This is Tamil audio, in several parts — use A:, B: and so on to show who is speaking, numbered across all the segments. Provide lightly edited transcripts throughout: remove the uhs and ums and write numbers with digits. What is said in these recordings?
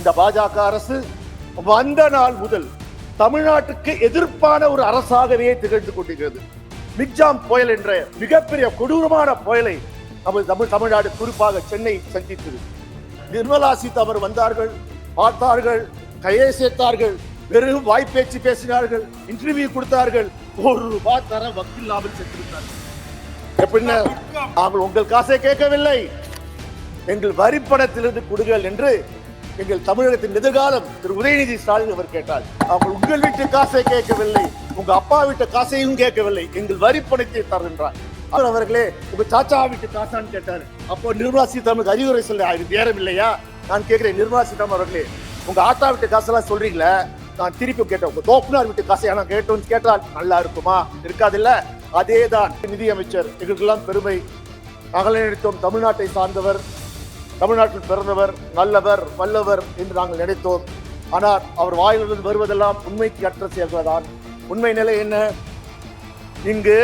A: இந்த பாஜக அரசு வந்த நாள் முதல் தமிழ்நாட்டுக்கு எதிர்ப்பான ஒரு அரசாகவே திகழ்ந்து கொண்டிருக்கிறது. மிக்ஜாம் புயல் என்ற மிகப்பெரிய கொடூரமான புயலை நமது தமிழ்நாடு குறிப்பாக சென்னை சந்தித்தது. நிர்மலா சீதாராமன் வந்தார்கள், பார்த்தார்கள், கையை சேர்த்தார்கள், வெறும் வாய்ப்பேச்சு பேசினார்கள், இன்டர்வியூ கொடுத்தார்கள், ₹1 தர வக்கில்லாமல் சென்றிருந்தார்கள். எப்படின்னா, நாங்கள் உங்கள் காசை கேட்கவில்லை, எங்கள் வரிப்பணத்திலிருந்து கொடுங்கள் என்று எங்கள் தமிழகத்தின் எதிர்காலம் திரு உதயநிதி ஸ்டாலின் அவர் கேட்டார். அவர்கள் உங்கள் வீட்டு காசை கேட்கவில்லை, உங்க அப்பா வீட்டு காசையும் கேட்கவில்லை, எங்கள் வரிப்பணத்தை தருகின்றார். அவர்களே உங்க சாச்சா வீட்டு காசான்னு கேட்டார். அப்போ நிர்மலா சீதாராமன் அறிவுரை சொல்ல நேரம் இல்லையா? நான் கேட்கிறேன், நிர்மலா சீதாராமன் அவர்களே, உங்க ஆத்தா வீட்டு காசெல்லாம் சொல்றீங்களா? நான் திருப்பி கேட்டேன், உங்க தோப்புனார் வீட்டு காசை நான் கேட்டோம்னு கேட்டால் நல்லா இருக்குமா? இருக்காதில்ல. அதேதான் நிதியமைச்சர். எங்களுக்கெல்லாம் பெருமை. அகல நினைத்தோம் தமிழ்நாட்டை சார்ந்தவர், தமிழ்நாட்டில் பிறந்தவர், நல்லவர், வல்லவர் என்று நாங்கள் நினைத்தோம். ஆனால் அவர் வாயிலிருந்து வருவதெல்லாம் உண்மைக்கு அற்ற செயல்கள்தான். உண்மை நிலை என்ன? இங்கு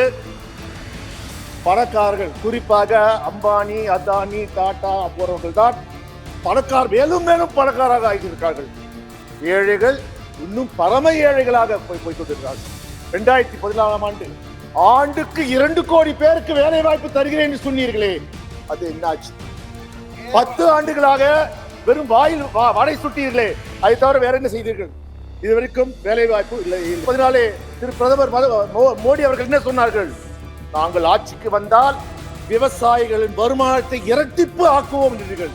A: பணக்காரர்கள், குறிப்பாக அம்பானி, அதானி, டாடா போன்றவர்கள் தான் மேலும் மேலும் பணக்காரராக ஆகியிருக்கிறார்கள். ஏழைகள் இன்னும் பரம ஏழைகளாக போய்கொண்டிருக்கிறார்கள். 2014ஆம் ஆண்டு ஆண்டுக்கு 2 கோடி பேருக்கு வேலை வாய்ப்பு தருகிறேன் என்று சொன்னீர்களே, அது என்னாச்சு? 10 ஆண்டுகளாக வெறும் வாயில் வடை சுட்டீர்களே, அதை தவிர வேற என்ன செய்தீர்கள்? இதுவரைக்கும் வேலை வாய்ப்பு இல்லை. 14 திரு பிரதமர் மோடி அவர்கள் என்ன சொன்னார்கள்? நாங்கள் ஆட்சிக்கு வந்தால் விவசாயிகளின் வருமானத்தை இரட்டிப்பு ஆக்குவோம் என்றீர்கள்.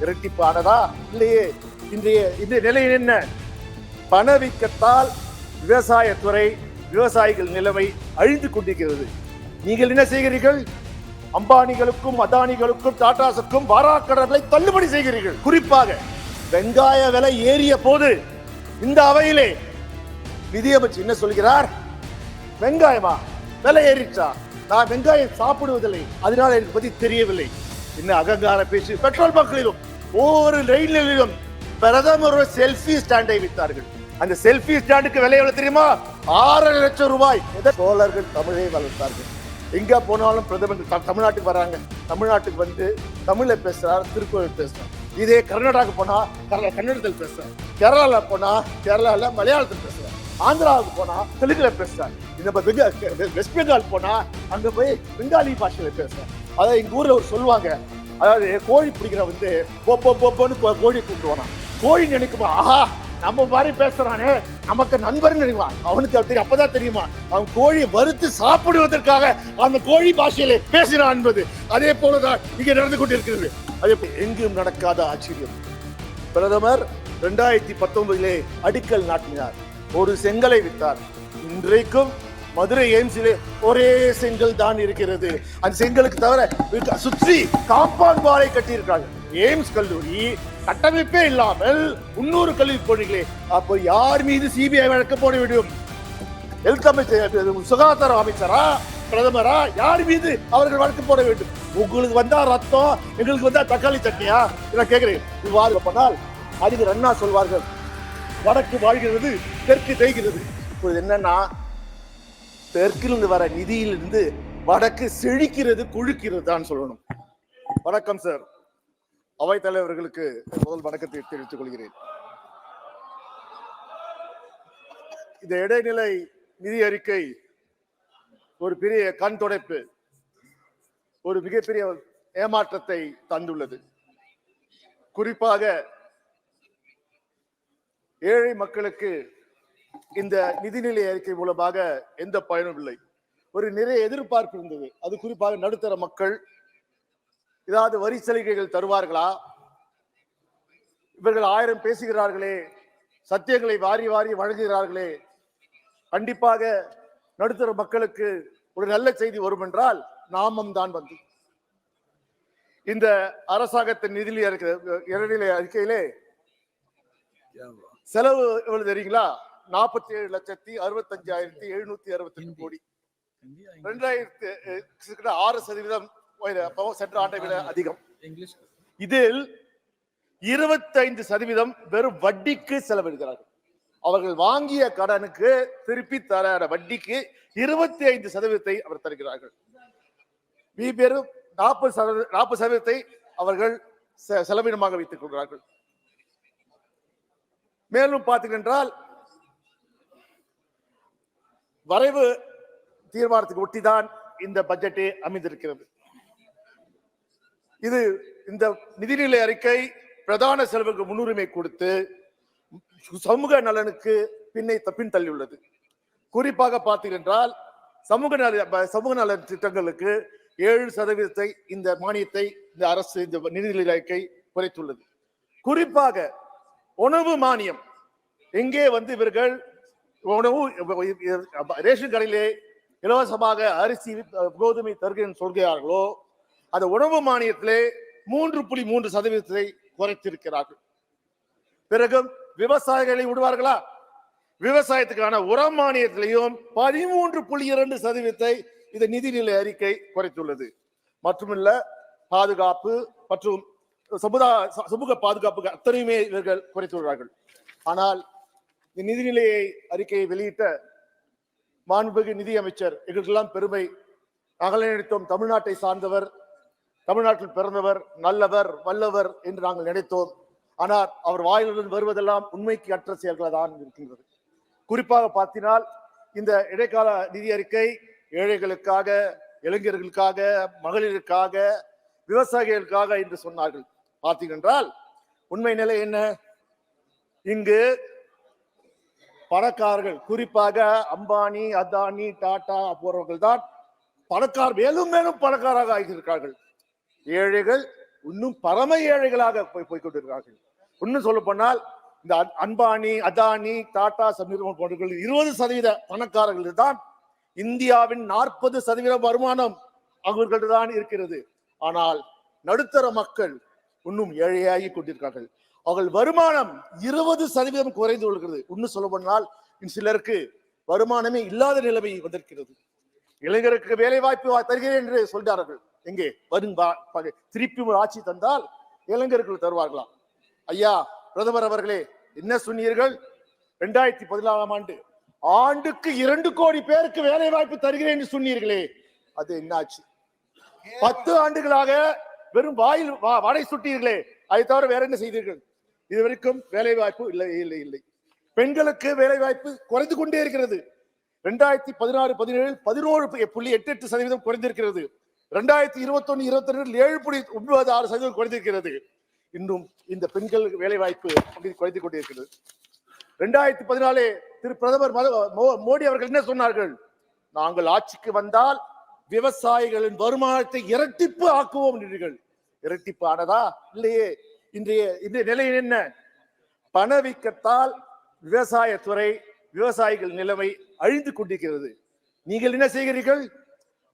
A: இரட்டிப்பு ஆனதா? இல்லையே. இன்றைய நிலை என்ன? பணவீக்கத்தால் விவசாயத்துறை, விவசாயிகள் நிலைமை அழிந்து கொண்டிருக்கிறது. நீங்கள் என்ன செய்கிறீர்கள்? அம்பானிகளுக்கும், அதானிகளுக்கும், டாடாஸுக்கும் வாராக்கடன்களை தள்ளுபடி செய்கிறீர்கள். குறிப்பாக வெங்காய விலை ஏறிய போது இந்த அவையிலே நிதியமைச்சர் என்ன சொல்கிறார்? வெங்காயமா விலை ஏறிச்சா? நான் வெங்காயம் சாப்பிடுவதில்லை, அதனால எனக்கு பத்தி தெரியவில்லை. என்ன அகங்கார பேச்சு! பெட்ரோல் பங்கிலும் ஒவ்வொரு ரயிலிலும் பிரதமர் செல்ஃபி ஸ்டாண்டை வைத்தார்கள். அந்த செல்ஃபி ஸ்டாண்டுக்கு விலை எவ்வளவு தெரியுமா? 6 லட்சம் ரூபாய். சோழர்கள் தமிழை வளர்த்தார்கள். எங்க போனாலும் பிரதமர் தமிழ்நாட்டுக்கு வர்றாங்க, தமிழ்நாட்டுக்கு வந்து தமிழ்ல பேசுறார், திருக்குறள் பேசுறார். இதே கர்நாடகாவுக்கு போனா கன்னடத்தில் பேசுறார், கேரளால போனா கேரளால மலையாளத்தில் பேசுறார், ஆந்திராவுக்கு போனா தெலுங்குல பேசுறார், வெஸ்ட் பெங்கால் போனா அங்க போய் பெங்காலி பாஷையில பேசுறார். அதாவது எங்க ஊர்ல ஒரு சொல்லுவாங்க, அதாவது கோழி பிடிக்கிற வந்து போன்னு கோழி கூப்பிடுவானா. கோழி நினைக்குமா, ஆஹா நம்ம மாதிரி பேசுறானே, நமக்கு நண்பர்னு நினைக்குவான். அவனுக்கு தெரியும், அப்பதான் தெரியுமா அவன் கோழியை வறுத்து சாப்பிடுவதற்காக அந்த கோழி பாஷையிலே பேசினான் என்பது. அதே போலதான் இங்கே நடந்து கொண்டிருக்கிறது. அதே எங்கும் நடக்காத ஆச்சரியம். பிரதமர் 2019 அடிக்கல் நாட்டினார், ஒரு செங்கலை விட்டார். இன்றைக்கும் மதுரை எய்ம்ஸிலே ஒரே செங்கல் தான் இருக்கிறது. அந்த செங்கலுக்கு தவிர சுற்றி காம்பவுண்ட் வாலை கட்டி இருக்காங்க. எய்ம்ஸ் கல்லூரி கட்டமைப்பே இல்லாமல் 300 கல்லூரி போனீங்களே, அப்போ யார் மீது சிபிஐ வழக்கு போட வேண்டும்? ஹெல்த் அமைச்சர், சுகாதார அமைச்சரா, பிரதமரா, யார் மீது அவர்கள் வழக்கு போட வேண்டும்? உங்களுக்கு வந்தா ரத்தம், எங்களுக்கு வந்தா தக்காளி சட்னியா? நான் கேட்கிறேன். இவ்வாறு பண்ணால் அறிஞர் அண்ணா சொல்வார்கள், வடக்கு வாழ்கிறது, தெற்கு தேய்கிறது. இப்போது என்னன்னா, தெற்கிலிருந்து வர நிதியிலிருந்து வடக்கு செழிக்கிறது, குழுக்கிறது தான் சொல்லணும். வணக்கம் சார். அவைத் தலைவர்களுக்கு முதல் வணக்கத்தை தெரிவித்துக் கொள்கிறேன். இந்த இடைநிலை நிதி அறிக்கை ஒரு பெரிய கண் துடைப்பு, ஒரு மிகப்பெரிய ஏமாற்றத்தை தந்துள்ளது. குறிப்பாக ஏழை மக்களுக்கு இந்த நிதிநிலை அறிக்கை மூலமாக எந்த பயனும் இல்லை. ஒரு நிறைய எதிர்பார்ப்பு இருந்தது. அது குறிப்பாக நடுத்தர மக்கள் ஏதாவது வரி சலுகைகள் தருவார்களா? இவர்கள் 1000 பேசுகிறார்களே, சத்தியங்களை வாரி வாரி வழங்குகிறார்களே, கண்டிப்பாக நடுத்தர மக்களுக்கு ஒரு நல்ல செய்தி வரும் என்றால் நாமம் தான் வந்து இந்த அரசாங்கத்தின் நிதிநிலை அறிக்கையிலே செலவு எவ்வளவு தெரியுங்களா? 47,65,768 கோடி. 6% சென்ற ஆண்டை விட அதிகம். இதில் 25% வெறும் வட்டிக்கு செலவிடுகிறார்கள். அவர்கள் வாங்கிய கடனுக்கு திருப்பி தர வட்டிக்கு 25% அவர் தருகிறார்கள். வெறும் 40% அவர்கள் செலவினமாக வைத்துக் கொள்கிறார்கள். மேலும் பார்த்தீங்கன்றால் வரைவு தீர்மானத்துக்கு ஒட்டிதான் இந்த பட்ஜெட்டே அமைந்திருக்கிறது. இது இந்த நிதிநிலை அறிக்கை பிரதான செலவுக்கு முன்னுரிமை கொடுத்து சமூக நலனுக்கு பின் தள்ளியுள்ளது. குறிப்பாக பார்த்தீர்கள் சமூக நல திட்டங்களுக்கு 7% இந்த மானியத்தை இந்த அரசு இந்த நிதிநிலை அறிக்கை குறைத்துள்ளது. குறிப்பாக உணவு மானியம் எங்கே இவர்கள் உணவு ரேஷன் கடையிலே இலவசமாக அரிசி கோதுமை தருகிறேன் சொல்கிறார்களோ அந்த உணவு மானியத்திலே 3.3% குறைத்திருக்கிறார்கள். பிறகு விவசாயிகளை விடுவார்களா? விவசாயத்துக்கான உரம் மானியத்திலையும் 13.2% இந்த நிதிநிலை அறிக்கை குறைத்துள்ளது. மட்டுமல்ல, பாதுகாப்பு மற்றும் சமூக பாதுகாப்புக்கு அத்தனையுமே இவர்கள் குறைத்துள்ளார்கள். ஆனால் இந்த நிதிநிலை அறிக்கையை வெளியிட்ட மாண்புமிகு நிதி அமைச்சர் எங்களுக்கெல்லாம் பெருமை. நாங்கள் நினைத்தோம் தமிழ்நாட்டை சார்ந்தவர், தமிழ்நாட்டில் பிறந்தவர், நல்லவர், வல்லவர் என்று நாங்கள் நினைத்தோம். ஆனால் அவர் வாயிலிருந்து வருவதெல்லாம் உண்மைக்கு அற்ற செயல்கள் தான் இருக்கின்றது. குறிப்பாக பார்த்தினால் இந்த இடைக்கால நிதி அறிக்கை ஏழைகளுக்காக, இளைஞர்களுக்காக, மகளிருக்காக, விவசாயிகளுக்காக என்று சொன்னார்கள். பார்த்தீங்கன்றால் உண்மை நிலை என்ன? இங்கு பணக்காரர்கள், குறிப்பாக அம்பானி, அதானி, டாடா போறவர்கள் தான் மேலும் மேலும் பணக்காரராக ஆகியிருக்கிறார்கள். ஏழைகள் இன்னும் பரம ஏழைகளாக போய்கொண்டிருக்கிறார்கள். இன்னும் சொல்ல போனால் இந்த அம்பானி, அதானி, டாடா நிறுவனம் போன்றவர்கள் 20% பணக்காரர்கள் தான் இந்தியாவின் 40% வருமானம் அவர்கள்தான் தான் இருக்கிறது. ஆனால் நடுத்தர மக்கள் இன்னும் ஏழையாகி கொண்டிருக்கிறார்கள். அவர்கள் வருமானம் 20% குறைந்து கொள்கிறது. இன்னும் சொல்ல போனால் சிலருக்கு வருமானமே இல்லாத நிலைமை வந்திருக்கிறது. இளைஞருக்கு வேலை வாய்ப்பு தருகிறேன் என்று சொல்கிறார்கள். எங்கே வரும் திருப்பி ஆட்சி தந்தால் இளைஞர்கள் தருவார்களாம். ஐயா பிரதமர் அவர்களே, என்ன சொன்னீர்கள்? 2014ஆம் ஆண்டு ஆண்டுக்கு 2 கோடி பேருக்கு வேலை வாய்ப்பு தருகிறேன் என்று சொன்னீர்களே, அது என்னாச்சு? 10 ஆண்டுகளாக வெறும் வாயில் வாடை சுட்டீர்களே, அதை தவிர வேற என்ன செய்தீர்கள்? இதுவரைக்கும் வேலை வாய்ப்பு இல்லை இல்லை இல்லை. பெண்களுக்கு வேலை வாய்ப்பு குறைந்து கொண்டே இருக்கிறது. 2016-17 11.88% குறைந்திருக்கிறது. 2021-22 7.96% குறைந்திருக்கிறது. இன்னும் இந்த பெண்கள் வேலை வாய்ப்பு குறைந்து கொண்டிருக்கிறது. 2014 திரு பிரதமர் மோடி அவர்கள் என்ன சொன்னார்கள்? நாங்கள் ஆட்சிக்கு வந்தால் விவசாயிகளின் வருமானத்தை இரட்டிப்பு ஆக்குவோம் என்றீர்கள். இரட்டிப்பு ஆனதா? இல்லையே. இன்றைய நிலை என்ன? பணவீக்கத்தால் விவசாயத்துறை, விவசாயிகள் நிலைமை அழிந்து கொண்டிருக்கிறது. நீங்கள் என்ன செய்கிறீர்கள்?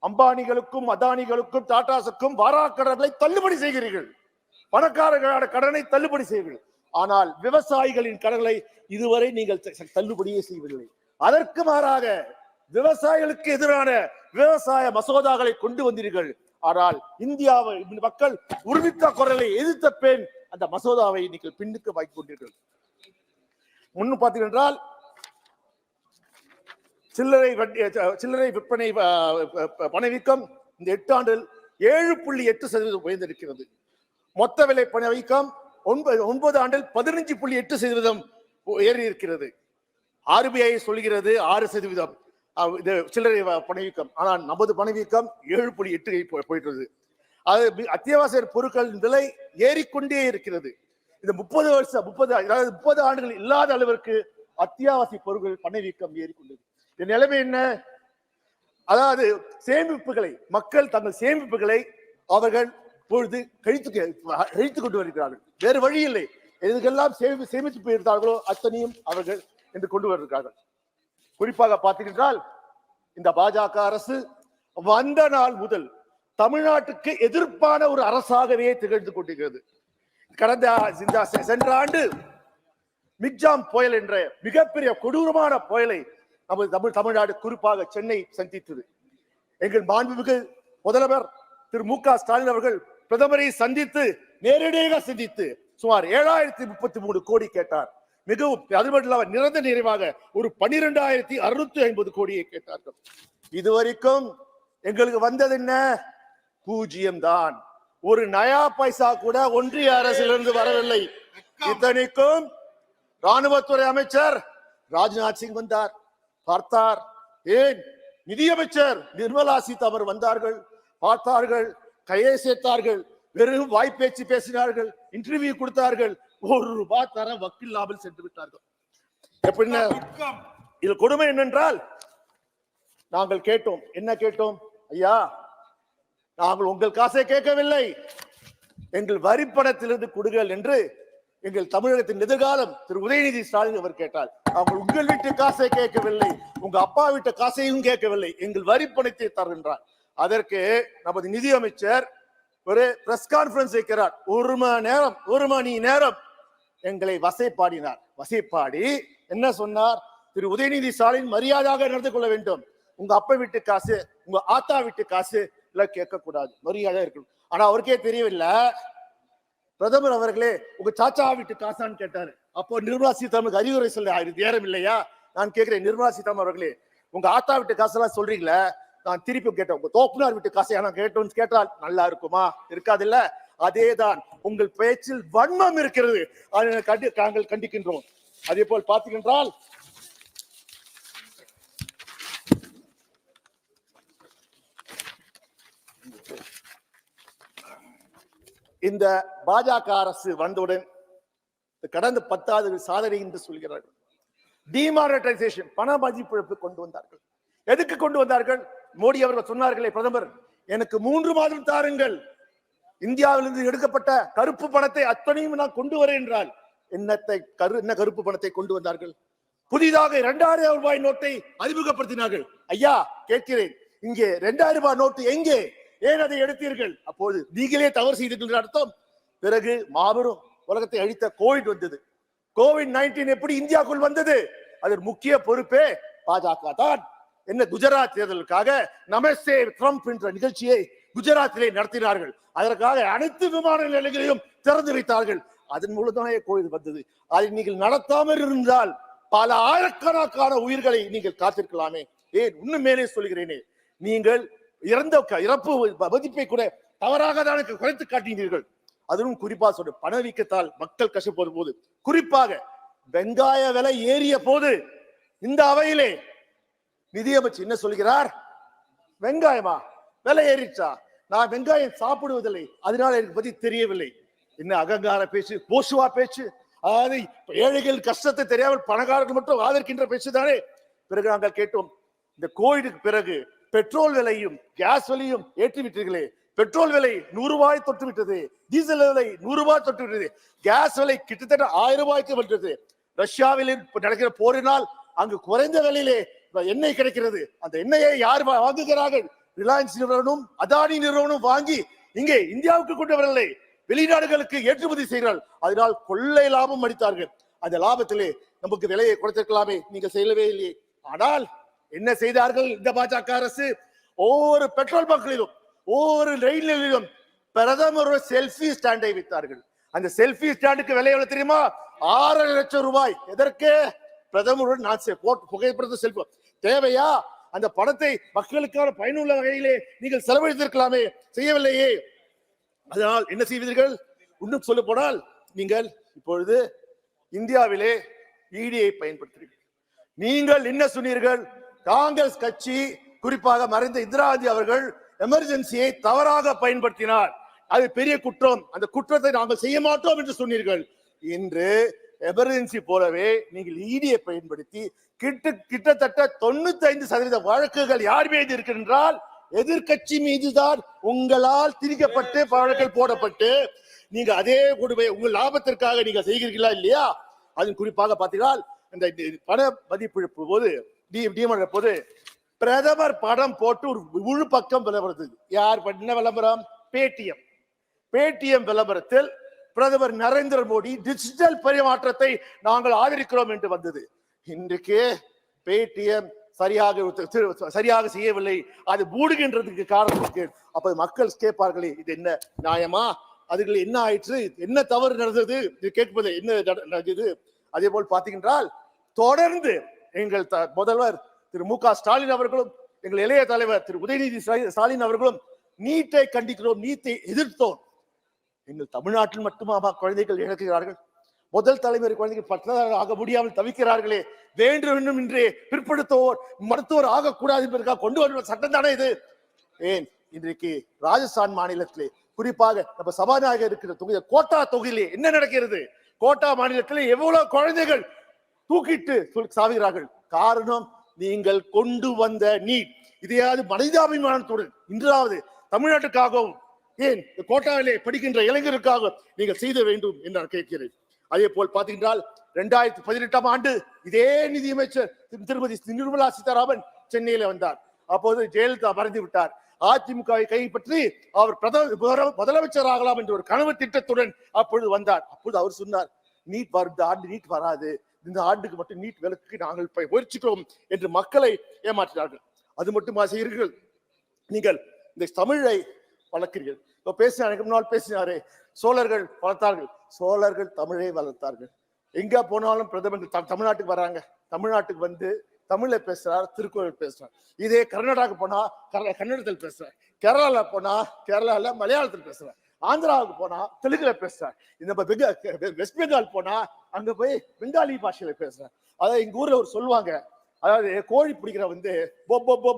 A: அம்பானிகளுக்கும், அதானிகளுக்கும், டாடாஸுக்கும் வாராக்கடனை தள்ளுபடி செய்கிறீர்கள். பணக்காரர்களான கடனை தள்ளுபடி செய்வீர்கள். ஆனால் விவசாயிகளின் கடனை இதுவரை நீங்கள் தள்ளுபடியே செய்வதில்லை. அதற்கு மாறாக விவசாயிகளுக்கு எதிரான விவசாய மசோதாக்களை கொண்டு வந்தீர்கள். ஆனால் இந்தியாவை மக்கள் உறுதித்த குரலை எதிர்த்த பெண் அந்த மசோதாவை நீங்கள் பின்னுக்கு வாங்கி கொண்டீர்கள். முன்னு பார்த்தீர்கள், சில்லறை விற்பனை பணவீக்கம் இந்த 8 ஆண்டில் 7.8% உயர்ந்திருக்கிறது. மொத்த விலை பணவீக்கம் 9 ஆண்டில் 15.8% ஏறி இருக்கிறது. RBI சொல்கிறது 6% சில்லறை பணவீக்கம். ஆனால் நமது பணவீக்கம் 7.8 போயிட்டு. அது அத்தியாவசிய பொருட்களின் விலை ஏறிக்கொண்டே இருக்கிறது. இந்த 30 ஆண்டுகள் இல்லாத அளவிற்கு அத்தியாவசிய பொருட்கள் பணவீக்கம் ஏறிக்கொண்டது. இந்த நிலைமை என்ன? அதாவது சேமிப்புகளை, மக்கள் தங்கள் சேமிப்புகளை அவர்கள் பொழுது கழித்து கொண்டு வருகிறார்கள். வேறு வழி இல்லை. எதுக்கெல்லாம் சேமித்து போயிருந்தார்களோ அத்தனையும் அவர்கள் என்று கொண்டு வருகிறார்கள். குறிப்பாக பார்த்தீர்கள், இந்த பாஜக அரசு வந்த நாள் முதல் தமிழ்நாட்டுக்கு எதிர்ப்பான ஒரு அரசாகவே திகழ்ந்து கொண்டிருக்கிறது. சென்ற ஆண்டு மிக்ஜாம் புயல் என்ற மிகப்பெரிய கொடூரமான புயலை நமது தமிழ்நாடு, குறிப்பாக சென்னை சந்தித்தது. எங்கள் மாண்புமிகு முதல்வர் திரு மு.க. ஸ்டாலின் அவர்கள் பிரதமரை சந்தித்து, நேரடியாக சந்தித்து சுமார் 7033 கோடி கேட்டார். மிகவும் அது மட்டும் இல்லாமல் நிரந்தர நிறைவாக ஒரு 12,650 கோடியை கேட்டார்கள். இதுவரைக்கும் எங்களுக்கு வந்தது என்ன? 0 தான். ஒரு நயா பைசா கூட ஒன்றிய அரசிலிருந்து வரவில்லை. இத்தனைக்கும் ராணுவத்துறை அமைச்சர் ராஜ்நாத் சிங் வந்தார், பார்த்தார். ஏன் நிதியமைச்சர் நிர்மலா சீதாராமன் வந்தார்கள், பார்த்தார்கள், கையை சேர்த்தார்கள், வெறும் வாய்ப்பேச்சு பேசினார்கள், இன்டர்வியூ கொடுத்தார்கள், ₹1 தர வக்கில்லாமல் சென்று விட்டார்கள். எப்படின்னா இது கொடுமை என்னென்றால், நாங்கள் கேட்டோம், என்ன கேட்டோம்? ஐயா, நாங்கள் உங்கள் காசை கேட்கவில்லை, எங்கள் வரிப்பணத்திலிருந்து கொடுங்கள் என்று எங்கள் தமிழகத்தின் எதிர்காலம் திரு உதயநிதி ஸ்டாலின் அவர் கேட்டார். அவங்க உங்கள் வீட்டு காசை கேட்கவில்லை, உங்க அப்பா வீட்டு காசையும் கேட்கவில்லை, எங்கள் வரிப்பணத்தை தருகின்றார். அதற்கு நமது நிதியமைச்சர் ஒரு பிரஸ் கான்பரன்ஸ் வைக்கிறார். 1 மணி நேரம் எங்களை வசைப்பாடினார். வசைப்பாடி என்ன சொன்னார்? திரு உதயநிதி ஸ்டாலின் மரியாதையாக நடந்து கொள்ள வேண்டும், உங்க அப்பா வீட்டு காசு, உங்க ஆத்தா வீட்டு காசு எல்லாம் கேட்க கூடாது, மரியாதை இருக்கணும். ஆனா அவருக்கே தெரியவில்லை, பிரதமர் அவர்களே உங்க சாச்சா வீட்டு காசான்னு கேட்டாரு. அப்போ நிர்மலா சீதாராமனுக்கு அறிவுரை சொல்ல நேரம் இல்லையா? நான் கேட்கிறேன், நிர்மலா சீதாராமன் அவர்களே, உங்க ஆத்தா வீட்டு காசெல்லாம் சொல்றீங்களே, நான் திருப்பி கேட்டேன், உங்க தோப்புனார் வீட்டு காசை நான் கேட்டோம்னு கேட்டால் நல்லா இருக்குமா? இருக்காது இல்ல? அதேதான், உங்கள் பேச்சில் வன்மம் இருக்கிறது, அதை நாங்கள் கண்டிக்கின்றோம். அதே போல் பார்த்தீங்கன்றால் இந்த பாஜக அரசு வந்தவுடன் கடந்த 10 ஆண்டு சாதனை என்று சொல்கிறார்கள். டிமானிட்டைசேஷன், பண மதிப்பிழப்பு கொண்டு வந்தார்கள். எதுக்கு கொண்டு வந்தார்கள்? மோடி அவர்கள் சொன்னார்களே, பிரதமர் எனக்கு 3 மாதம் தாருங்கள், இந்தியாவிலிருந்து எடுக்கப்பட்ட கருப்பு பணத்தை அத்தனையும் நான் கொண்டு வரேன் என்றால் என்ன கருப்பு பணத்தை கொண்டு வந்தார்கள்? புதிதாக 2000 ரூபாய் நோட்டை அறிமுகப்படுத்தினார்கள். ஐயா கேட்கிறேன், இங்கே 2000 ரூபாய் நோட்டு எங்கே? ஏன் அதை எடுத்தீர்கள்? அப்போது நீங்களே தவறு செய்தீர்கள் அர்த்தம். பிறகு மாபெரும் உலகத்தை அழித்த கோவிட் வந்தது. கோவிட்-19 எப்படி இந்தியாவுக்குள் வந்தது? அதன் முக்கிய பொறுப்பே பாஜக தான். என்ன, குஜராத் தேர்தலுக்காக நமஸ்தே ட்ரம்ப் என்ற நிகழ்ச்சியை குஜராத்திலே நடத்தினார்கள். அதற்காக அனைத்து விமான நிலையங்களையும் திறந்து வைத்தார்கள். அதன் மூலம்தானே கோவிட் வந்தது. அதை நீங்கள் நடத்தாமல் இருந்தால் பல ஆயிரக்கணக்கான உயிர்களை நீங்கள் காத்திருக்கலாமே. ஏன், இன்னும் மேலே சொல்கிறேனே, நீங்கள் இறப்பு மதிப்பை கூட தவறாக தான் குறைத்து காட்டினீர்கள். அதுவும் குறிப்பா சொல்ற பணவீக்கத்தால் மக்கள் கஷ்டப்படும் போது, குறிப்பாக வெங்காய விலை ஏறிய போது இந்த அவையிலே நிதியமைச்சர் என்ன சொல்கிறார்? வெங்காயமா விலை ஏறிச்சா? நான் வெங்காயம் சாப்பிடுவதில்லை, அதனால எனக்கு பத்தி தெரியவில்லை. என்ன அகங்கார பேச்சு, போசுவா பேச்சு, அதாவது ஏழைகள் கஷ்டத்தை தெரியாமல் பணக்காரர்கள் மட்டும் ஆதரிக்கின்ற பேச்சு தானே. பிறகு நாங்கள் கேட்டோம், இந்த கோவிடுக்கு பிறகு பெட்ரோல் விலையும் கேஸ் விலையும் ஏற்றிவிட்டீர்களே, பெட்ரோல் விலை 100 ரூபாய் தொட்டு விட்டது, டீசல் விலை 100 ரூபாய் தொட்டு விட்டது, கேஸ் விலை கிட்டத்தட்ட 1000 ரூபாய்க்கு வந்தது. ரஷ்யாவில் நடக்கிற போரினால் அங்கு குறைந்த விலையிலே எண்ணெய் கிடைக்கிறது. அந்த எண்ணெயை யார் வாங்குகிறார்கள்? ரிலையன்ஸ் நிறுவனம், அதானி நிறுவனம் வாங்கி இங்கே இந்தியாவுக்கு கொண்டு வரவில்லை, வெளிநாடுகளுக்கு ஏற்றுமதி செய்கிறார்கள். அதனால் கொள்ளை லாபம் அடித்தார்கள். அந்த லாபத்திலே நமக்கு விலையை குறைத்திருக்கலாமே, நீங்கள் செய்யவே இல்லையே. ஆனால் என்ன செய்தார்கள் இந்த பாஜக அரசு? ஒவ்வொரு பெட்ரோல் பங்கிலும், ஒவ்வொரு ரயில் நிலையிலும் பிரதமர் செல்ஃபி ஸ்டாண்டை வைத்தார்கள். அந்த செல்ஃபி ஸ்டாண்டுக்கு விலை எவ்வளவு தெரியுமா? 6 லட்சம் ரூபாய். எதற்கு? பிரதமருடன் நான் புகைப்படத்தை செல்ஃபி தேவையா? அந்த பணத்தை மக்களுக்கான பயனுள்ள வகையிலே நீங்கள் செலவழித்திருக்கலாமே, செய்யவில்லையே. அதனால் என்ன செய்வீர்கள்? இன்னும் சொல்ல போனால், நீங்கள் இப்பொழுது இந்தியாவிலே இடியை பயன்படுத்துகிறீர்கள். நீங்கள் என்ன சொன்னீர்கள்? காங்கிரஸ் கட்சி, குறிப்பாக மறைந்த இந்திரா காந்தி அவர்கள் எமர்ஜென்சியை தவறாக பயன்படுத்தினார், அது பெரிய குற்றம், அந்த குற்றத்தை நாங்கள் செய்ய மாட்டோம் என்று சொன்னீர்கள். இன்று எமர்ஜென்சி போலவே நீங்கள் இடியை பயன்படுத்தி கிட்டத்தட்ட 95% வழக்குகள் யார் மீது இருக்கின்றால் எதிர்கட்சி மீதுதான் உங்களால் திரிக்கப்பட்டு வழக்குகள் போடப்பட்டு, நீங்க அதே கொடுமை உங்கள் லாபத்திற்காக நீங்க செய்கிறீர்களா இல்லையா? அது குறிப்பாக பார்த்தீங்கன்னா, இந்த பண மதிப்பிழப்பு போது போது பிரதமர் படம் போட்டு ஒரு முழு பக்கம் விளம்பரத்துக்கு யார் என்ன விளம்பரம்? பேடிஎம் விளம்பரத்தில் பிரதமர் நரேந்திர மோடி டிஜிட்டல் பரிமாற்றத்தை நாங்கள் ஆதரிக்கிறோம் என்று வந்தது. இன்றைக்கு பேடிஎம் சரியாக செய்யவில்லை, அது மூடுகின்றதுக்கு காரணம் இருக்கு. அப்ப மக்கள் கேட்பார்களே, இது என்ன நியாயமா? அதுல என்ன ஆயிற்று, என்ன தவறு நடந்தது கேட்பது என்ன நடந்தது? அதே போல் பாத்தீங்கன்றால், தொடர்ந்து எங்கள் முதல்வர் திரு மு க ஸ்டாலின் அவர்களும் எங்கள் இளைய தலைவர் திரு உதயநிதி ஸ்டாலின் அவர்களும் நீட்டை கண்டிக்கிறோம், நீட்டை எதிர்த்தோம். எங்கள் தமிழ்நாட்டில் மட்டுமா குழந்தைகள் இழக்கிறார்கள்? முதல் தலைமுறை குழந்தைகள் பட்டதாரிகள் ஆக முடியாமல் தவிக்கிறார்களே, வேண்டும் என்றே பிற்படுத்துவோர் மருத்துவர் ஆகக்கூடாது என்பதற்காக கொண்டு வர சட்டம் தானே இது? ஏன் இன்றைக்கு ராஜஸ்தான் மாநிலத்திலே, குறிப்பாக நம்ம சபாநாயகர் இருக்கிற தொகுதி கோட்டா தொகுதியிலே என்ன நடக்கிறது? கோட்டா மாநிலத்திலே எவ்வளவு குழந்தைகள் தூக்கிட்டு சாவுகிறார்கள். காரணம், நீங்கள் கொண்டு வந்த நீட். இதையாவது மனிதாபிமானத்துடன் இன்றாவது தமிழ்நாட்டுக்காகவும், ஏன் கோட்டாவிலே படிக்கின்ற இளைஞருக்காக நீங்கள் செய்த வேண்டும் என்று நான் கேட்கிறேன். அதே போல் பார்த்தீங்கன்றால் 2018 ஆண்டு இதே நிதியமைச்சர் திருமதி நிர்மலா சீதாராமன் சென்னையில வந்தார். அப்போது ஜெயலலிதா மறைந்து விட்டார். அதிமுகவை கைப்பற்றி அவர் முதலமைச்சர் ஆகலாம் என்ற ஒரு கனவு திட்டத்துடன் அப்பொழுது வந்தார். அப்பொழுது அவர் சொன்னார், நீட் வருது ஆண்டு நீட் வராது, இந்த ஆண்டுக்கு மட்டும் நீட் விலக்கு நாங்கள் முயற்சிக்கிறோம் என்று மக்களை ஏமாற்றினார்கள். அது மட்டுமா செய்கிறீர்கள்? நீங்கள் இந்த தமிழை வளர்க்கிறீர்கள். முன்னால் பேசினாரே, சோழர்கள் வளர்த்தார்கள். சோழர்கள் தமிழை வளர்த்தார்கள். எங்க போனாலும் பிரதமர் தமிழ்நாட்டுக்கு வர்றாங்க, தமிழ்நாட்டுக்கு வந்து தமிழ்ல பேசுறார், திருக்குறள் பேசுறார். இதே கர்நாடகாவுக்கு போனா கன்னடத்தில் பேசுறார், கேரளால போனா கேரளால மலையாளத்தில் பேசுறார், ஆந்திராவுக்கு போனா தெலுங்குல பேசுறார், இந்த வெஸ்ட் பெங்கால் போனா அங்க போய் பெங்காலி பாஷையில பேசுறார். அதாவது எங்க ஊர்ல ஒரு சொல்லுவாங்க, அதாவது கோழி பிடிக்கிற வந்து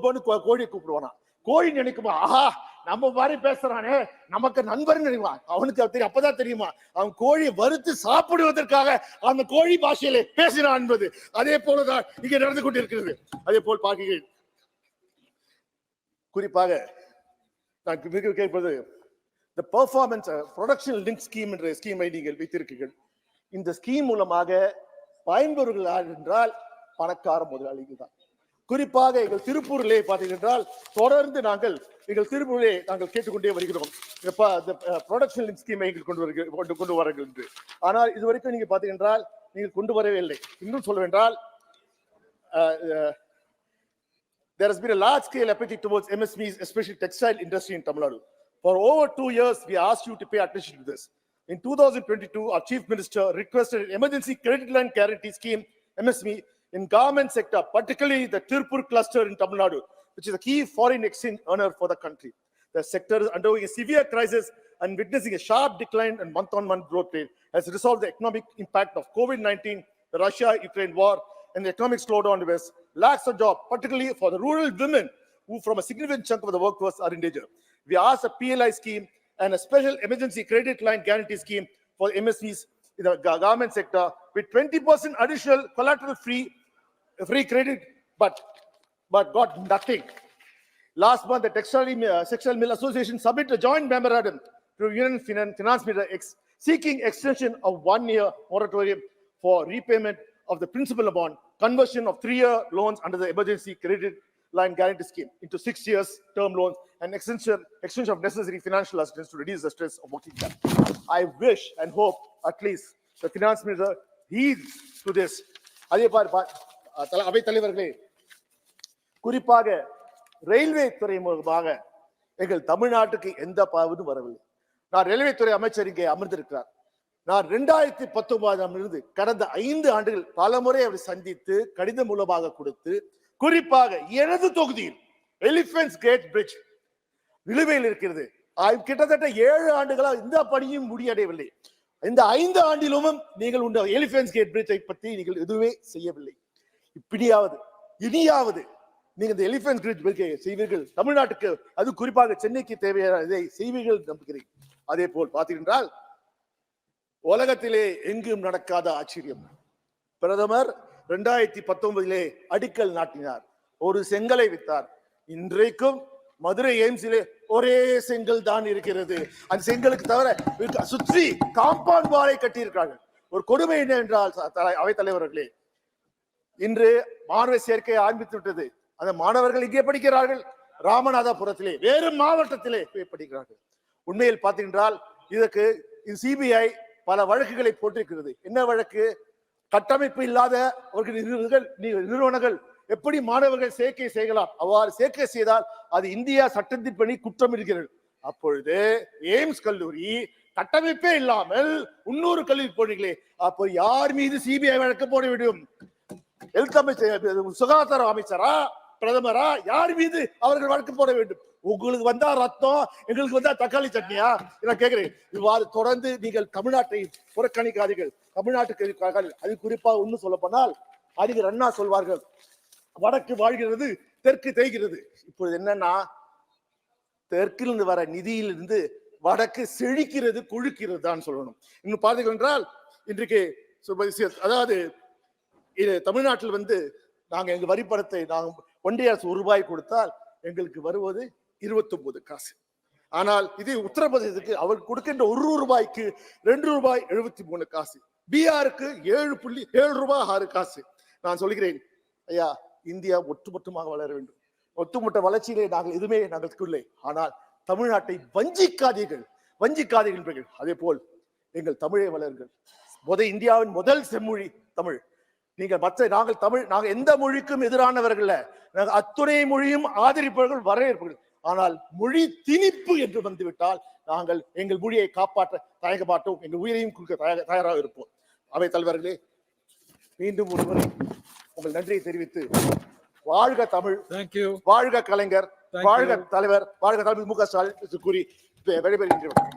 A: பொன்னு கோழியை கூப்பிடுவானா. கோழி நினைக்குமா, ஆஹா நம்ம மாதிரி பேசுறானே நமக்கு நண்பர் நினைவான். அவனுக்கு தெரியும், அப்பதான் தெரியுமா அவன் கோழியை வறுத்து சாப்பிடுவதற்காக அந்த கோழி பாஷையில பேசினான் என்பது. அதே போலதான் இங்க நடந்து கொண்டிருக்கிறது. அதே போல் பார்க்கிறேன். குறிப்பாக நான் கேட்பது, இந்த பெர்ஃபார்மன்ஸ் ப்ரொடக்ஷன் லிங்க் ஸ்கீம் என்ற ஸ்கீமை நீங்கள் வைத்திருக்கிறீர்கள். இந்த ஸ்கீம் மூலமாக பயன்பெறுகள் யார் என்றால் பணக்கார முதலாளிகள் தான். குறிப்பாக எங்கள் திருப்பூரிலே பார்த்தீங்கன்றால் தொடர்ந்து எங்கள் திருப்பூரிலே நாங்கள் கேட்டுக்கொண்டே வருகிறோம், ப்ரொடக்ஷன் லிங்க் ஸ்கீமை கொண்டு வாருங்கள் என்று. ஆனால் இதுவரைக்கும் நீங்க பார்த்தீங்கன்றால் நீங்கள் கொண்டு வரவே இல்லை. இன்னும் சொல்லுவென்றால், there has been a large scale appetite towards MSMEs, especially textile industry in Tamil Nadu. For over 2 years, we asked you to pay attention to this. In 2022, our Chief Minister requested an emergency credit line guarantee scheme, MSME, in garment sector, particularly the Tirupur cluster in Tamil Nadu, which is a key foreign exchange earner for the country. The sector is undergoing a severe crisis and witnessing a sharp decline in month-on-month growth rate as a result of the economic impact of COVID-19, the Russia-Ukraine war, and the economic slowdown in the West. Lacks of job, particularly for the rural women, who from a significant chunk of the workforce are in danger. We asked a PLI scheme and a special emergency credit line guarantee scheme for MSMEs in the garment sector with 20% additional collateral-free credit, but got nothing. Last month, the Textile Mill Association submitted a joint memorandum to Union Finance Minister seeking extension of 1-year moratorium for repayment of the principal amount, conversion of 3-year loans under the emergency credit line guarantee scheme into 6 years term loans, and extension of necessary financial assistance to reduce the stress of working capital. I wish and hope at least the finance minister heeds to this. அதே அவை தலைவர்களே, குறிப்பாக ரயில்வே துறை மூலமாக எங்கள் தமிழ்நாட்டுக்கு எந்த பாவமும் வரவில்லை. நான் ரயில்வே துறை அமைச்சர் இங்கே அமர்ந்திருக்கிறார். நான் 2019 கடந்த 5 ஆண்டுகள் பல முறை அவரை சந்தித்து கடிதம் மூலமாக கொடுத்து, குறிப்பாக எனது தொகுதியில் எலிபென்ட்ஸ் கேட் பிரிட்ஜ் நிலுவையில் இருக்கிறது. கிட்டத்தட்ட 7 ஆண்டுகளாக இந்த பணியும் முடியடையவில்லை. இந்த 5 ஆண்டிலும் நீங்கள் உண்ட எலிபென்ட்ஸ் கேட் பிரிட்ஜை பற்றி நீங்கள் எதுவுமே செய்யவில்லை. இப்படியாவது இனியாவது நீங்க இந்த எலிபென்ட் பிரிட்ஜ் செய்வீர்கள், தமிழ்நாட்டுக்கு, அது குறிப்பாக சென்னைக்கு தேவையான இதை செய்வீர்கள் நம்புகிறேன். அதே போல் பார்த்தீங்கன்றால், உலகத்திலே எங்கும் நடக்காத ஆச்சரியம், பிரதமர் 2019 அடிக்கல் நாட்டினார், ஒரு செங்கலை வித்தார். இன்றைக்கும் மதுரை எய்ம்ஸிலே ஒரே செங்கல் தான் இருக்கிறது. அந்த செங்கலுக்கு தவிர சுற்றி காம்பவுண்ட் வாலை கட்டி இருக்கிறார்கள். ஒரு கொடுமை என்ன என்றால், அவை தலைவர்களே, இன்று மாணவர் சேர்க்கை ஆரம்பித்து விட்டது. அந்த மாணவர்கள் இங்கே படிக்கிறார்கள், ராமநாதபுரத்திலே வேறு மாவட்டத்திலே படிக்கிறார்கள். உண்மையில் பார்த்தீங்கன்றால் இதற்கு சிபிஐ பல வழக்குகளை போட்டிருக்கிறது. என்ன வழக்கு? கட்டமைப்பு இல்லாத நிறுவனங்கள் எப்படி மாணவர்கள் சேர்க்கை செய்யலாம், அவ்வாறு சேர்க்கை செய்தால் அது இந்தியா சட்டத்தின்படி குற்றம் இருக்கிறது. அப்பொழுது எய்ம்ஸ் கல்லூரி கட்டமைப்பே இல்லாமல் 300 கல்லூரி போனீங்களே, அப்போ யார் மீது சிபிஐ வழக்கு போட வேண்டும்? ஹெல்த் அமைச்சர், சுகாதார அமைச்சரா, பிரதமரா, யார் மீது அவர்கள் வழக்கு போட வேண்டும்? உங்களுக்கு வந்தா ரத்தம், எங்களுக்கு வந்தா தக்காளி சட்னியா? நான் கேட்கிறேன். இவ்வாறு தொடர்ந்து நீங்கள் தமிழ்நாட்டை புறக்கணிக்காதீர்கள். தமிழ்நாட்டுக்கு அது குறிப்பா ஒண்ணு சொல்ல போனால் அறிஞர் அண்ணா சொல்வார்கள், வடக்கு வாழ்கிறது தெற்கு தேய்கிறது. இப்பொழுது என்னன்னா, தெற்கிலிருந்து வர நிதியிலிருந்து வடக்கு செழிக்கிறது, கொழுக்கிறது தான் சொல்லணும். இன்னும் பார்த்தீர்கள் என்றால் இன்றைக்கு அதாவது இது தமிழ்நாட்டில் நாங்க எங்க வரிப்பணத்தை ஒன்றிய அரசு ₹1 கொடுத்தால் எங்களுக்கு வருவது 29 காசு. ஆனால் இது உத்தரப்பிரதேசத்துக்கு அவர் கொடுக்கின்ற ₹1 ₹2.73 காசு. பீகாருக்கு ₹7.6 நான் சொல்கிறேன், ஐயா, இந்தியா ஒட்டுமொத்தமாக வளர வேண்டும். ஒட்டுமொத்த வளர்ச்சியிலே நாங்கள் எதுவுமே இல்லை. ஆனால் தமிழ்நாட்டை வஞ்சிக்காதீர்கள். அதே போல் எங்கள் தமிழை வளர்கள். இந்தியாவின் முதல் செம்மொழி தமிழ். நாங்கள் எந்த மொழிக்கும் எதிரானவர்கள், நாங்கள் அத்துணை மொழியும் ஆதரிப்பவர்கள், வரவேற்பவர்கள். ஆனால் மொழி திணிப்பு என்று வந்துவிட்டால் நாங்கள் எங்கள் மொழியை காப்பாற்ற தயங்க மாட்டோம், எங்கள் உயிரையும் கொடுக்க தயாராக இருப்போம். அவை தலைவர்களே, மீண்டும் ஒருமுறை உங்கள் நன்றியை தெரிவித்து, வாழ்க தமிழ், வாழ்க கலைஞர், வாழ்க தலைவர், வாழ்க தலைவர் மு க ஸ்டாலின் கூறி விடைபெறுகின்றோம்.